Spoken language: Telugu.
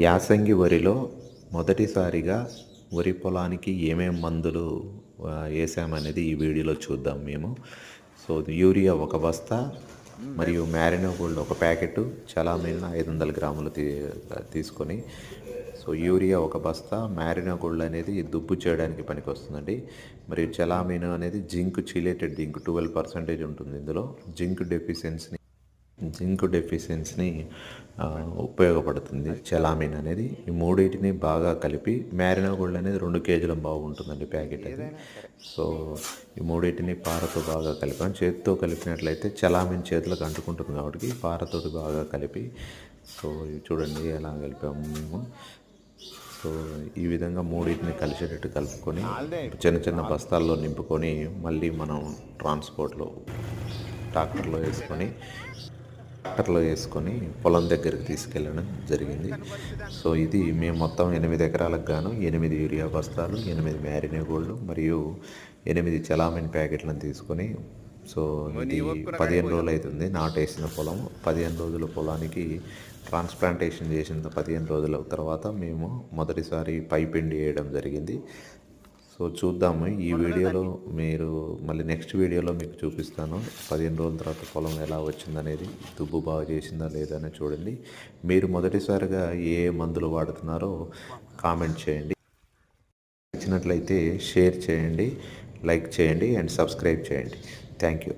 యాసంగి వరిలో మొదటిసారిగా వరి పొలానికి ఏమేం మందులు వేసామనేది ఈ వీడియోలో చూద్దాం మేము. సో యూరియా ఒక బస్తా మరియు మ్యారినో గోల్డ్ ఒక ప్యాకెట్, చలామీన్ 500 గ్రాములు తీసుకొని, సో యూరియా ఒక బస్తా, మ్యారినో గోల్డ్ అనేది దుబ్బు చేయడానికి పనికి వస్తుందండి. మరియు చలామీన్ అనేది జింక్, చిలేటెడ్ జింక్ 12% ఉంటుంది. ఇందులో జింక్ డెఫిషియన్సీని ఉపయోగపడుతుంది చలామీన్ అనేది. ఈ మూడింటిని బాగా కలిపి, మ్యారినో గోల్డ్ అనేది 2 కేజీల బాగుంటుందండి ప్యాకెట్ అది. సో ఈ మూడింటిని పారతో బాగా కలిపాం. చేతితో కలిపినట్లయితే చలామీన్ చేతులకు అంటుకుంటుంది కాబట్టి పారతోటి బాగా కలిపి, సో చూడండి ఎలా కలిపాము మేము. సో ఈ విధంగా మూడింటిని కలిసేటట్టు కలుపుకొని చిన్న చిన్న బస్తాల్లో నింపుకొని, మళ్ళీ మనం ట్రాక్టర్లో వేసుకొని పొలం దగ్గరికి తీసుకెళ్ళడం జరిగింది. సో ఇది మేము మొత్తం 8 ఎకరాలకు గాను 8 యూరియా బస్తాలు, 8 మ్యారినో గోల్డ్ మరియు 8 చలామీన్ ప్యాకెట్లను తీసుకొని, సో ఇది 15 రోజులు అవుతుంది నాటేసిన పొలం. 15 రోజుల పొలానికి ట్రాన్స్ప్లాంటేషన్ చేసిన 15 రోజుల తర్వాత మేము మొదటిసారి పైపిండి వేయడం జరిగింది. సో చూద్దాము ఈ వీడియోలో, మీరు మళ్ళీ నెక్స్ట్ వీడియోలో మీకు చూపిస్తాను 15 రోజుల తర్వాత పొలం ఎలా వచ్చిందనేది, దుబ్బు బాగా చేసిందా లేదా అని చూడండి. మీరు మొదటిసారిగా ఏ మందులు వాడుతున్నారో కామెంట్ చేయండి. నచ్చినట్లయితే షేర్ చేయండి, లైక్ చేయండి అండ్ సబ్స్క్రైబ్ చేయండి. Thank you.